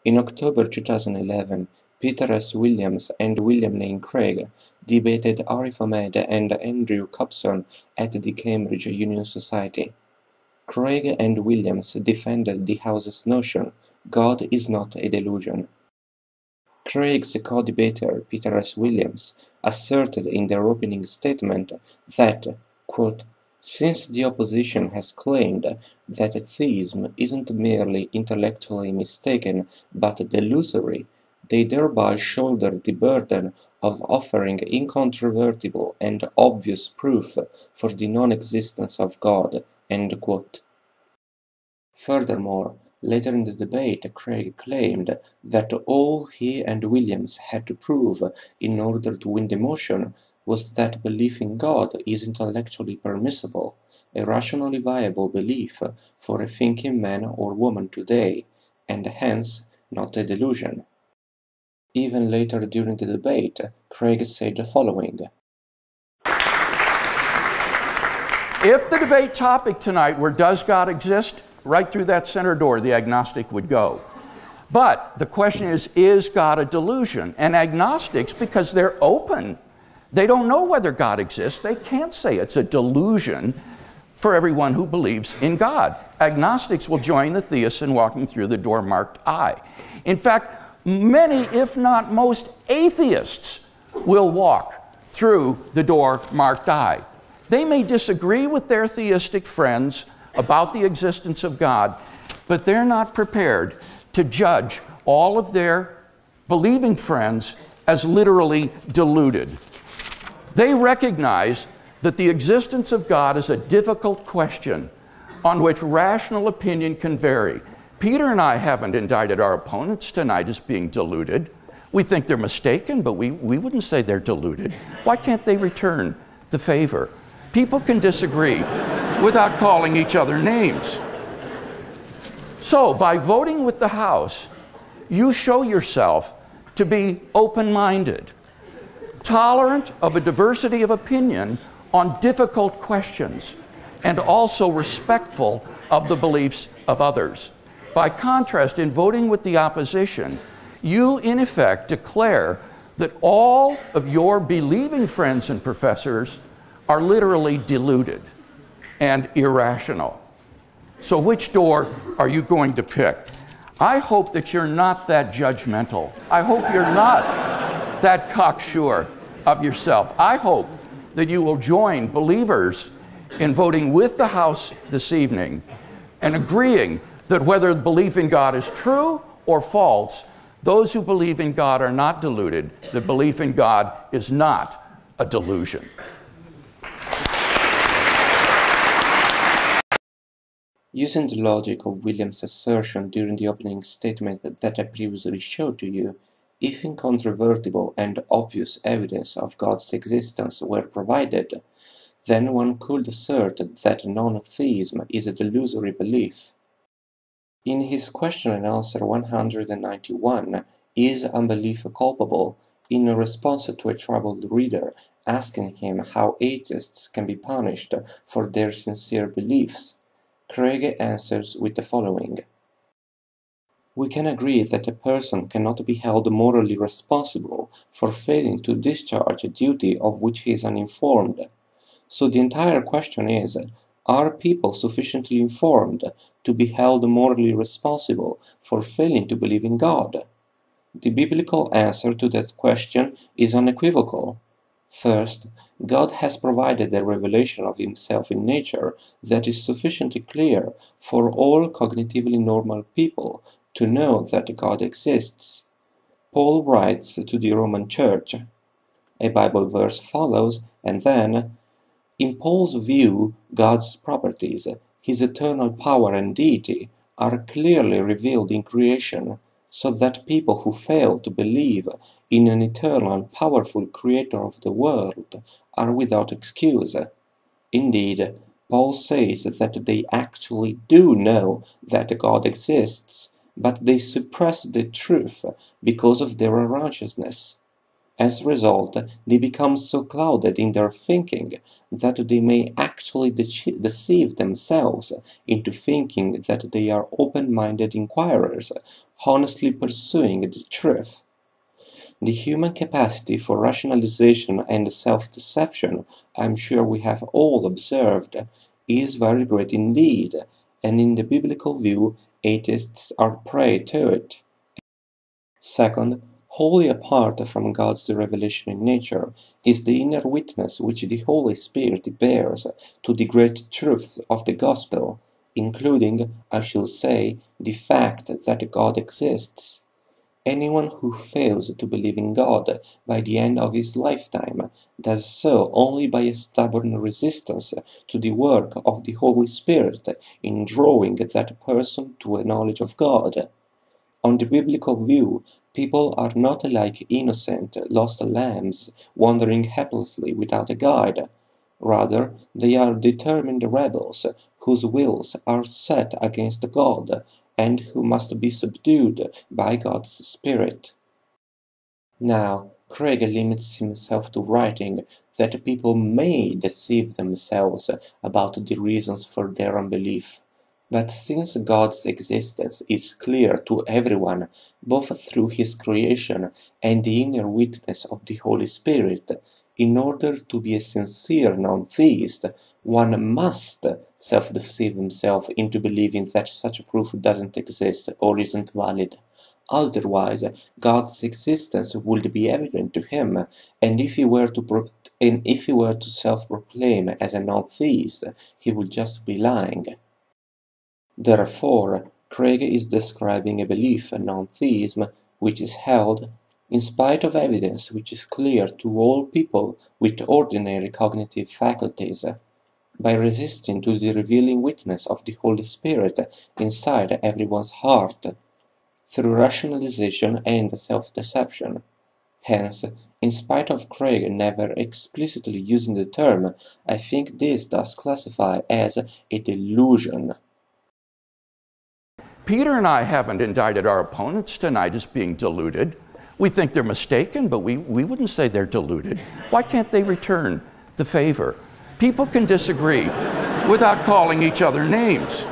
In October 2011, Peter S. Williams and William Lane Craig debated Arif Ahmed and Andrew Copson at the Cambridge Union Society. Craig and Williams defended the House's notion God is not a delusion. Craig's co-debater Peter S. Williams asserted in their opening statement that, quote, since the opposition has claimed that theism isn't merely intellectually mistaken but delusory, they thereby shoulder the burden of offering incontrovertible and obvious proof for the non-existence of God, end quote. Furthermore, later in the debate, Craig claimed that all he and Williams had to prove in order to win the motion was that belief in God is intellectually permissible, a rationally viable belief for a thinking man or woman today, and hence not a delusion. Even later during the debate, Craig said the following. If the debate topic tonight were does God exist, right through that center door the agnostic would go. But the question is God a delusion? And agnostics, because they're open, they don't know whether God exists, they can't say it's a delusion for everyone who believes in God. Agnostics will join the theists in walking through the door marked I. In fact, many, if not most, atheists will walk through the door marked I. They may disagree with their theistic friends about the existence of God, but they're not prepared to judge all of their believing friends as literally deluded. They recognize that the existence of God is a difficult question on which rational opinion can vary. Peter and I haven't indicted our opponents tonight as being deluded. We think they're mistaken, but we wouldn't say they're deluded. Why can't they return the favor? People can disagree without calling each other names. So, by voting with the House, you show yourself to be open-minded, tolerant of a diversity of opinion on difficult questions, and also respectful of the beliefs of others. By contrast, in voting with the opposition, you, in effect, declare that all of your believing friends and professors are literally deluded and irrational. So which door are you going to pick? I hope that you're not that judgmental. I hope you're not that cocksure of yourself. I hope that you will join believers in voting with the House this evening and agreeing that whether belief in God is true or false, those who believe in God are not deluded, that belief in God is not a delusion. Using the logic of Williams' assertion during the opening statement that I previously showed to you, if incontrovertible and obvious evidence of God's existence were provided, then one could assert that non-theism is a delusory belief. In his question and answer 191, Is unbelief culpable?, in response to a troubled reader asking him how atheists can be punished for their sincere beliefs, Craig answers with the following. We can agree that a person cannot be held morally responsible for failing to discharge a duty of which he is uninformed. So the entire question is, are people sufficiently informed to be held morally responsible for failing to believe in God? The biblical answer to that question is unequivocal. First, God has provided a revelation of himself in nature that is sufficiently clear for all cognitively normal people to know that God exists. Paul writes to the Roman Church. A Bible verse follows, and then, in Paul's view, God's properties, his eternal power and deity, are clearly revealed in creation, so that people who fail to believe in an eternal and powerful creator of the world are without excuse. Indeed, Paul says that they actually do know that God exists, but they suppress the truth because of their unrighteousness. As a result, they become so clouded in their thinking that they may actually deceive themselves into thinking that they are open-minded inquirers, honestly pursuing the truth. The human capacity for rationalization and self-deception, I'm sure we have all observed, is very great indeed, and in the biblical view, atheists are prey to it. Second, wholly apart from God's revelation in nature is the inner witness which the Holy Spirit bears to the great truths of the Gospel, including, I shall say, the fact that God exists. Anyone who fails to believe in God by the end of his lifetime does so only by a stubborn resistance to the work of the Holy Spirit in drawing that person to a knowledge of God. On the biblical view, people are not like innocent, lost lambs wandering helplessly without a guide. Rather, they are determined rebels whose wills are set against God and who must be subdued by God's Spirit. Now, Craig limits himself to writing that people may deceive themselves about the reasons for their unbelief. But since God's existence is clear to everyone, both through His creation and the inner witness of the Holy Spirit, in order to be a sincere non-theist, one must self-deceive himself into believing that such proof doesn't exist or isn't valid. Otherwise, God's existence would be evident to him, and if he were to self-proclaim as a non-theist, he would just be lying. Therefore, Craig is describing a belief, a non-theism, which is held, in spite of evidence which is clear to all people with ordinary cognitive faculties, by resisting to the revealing witness of the Holy Spirit inside everyone's heart, through rationalization and self-deception. Hence, in spite of Craig never explicitly using the term, I think this does classify as a delusion. Peter and I haven't indicted our opponents tonight as being deluded. We think they're mistaken, but we wouldn't say they're deluded. Why can't they return the favor? People can disagree without calling each other names.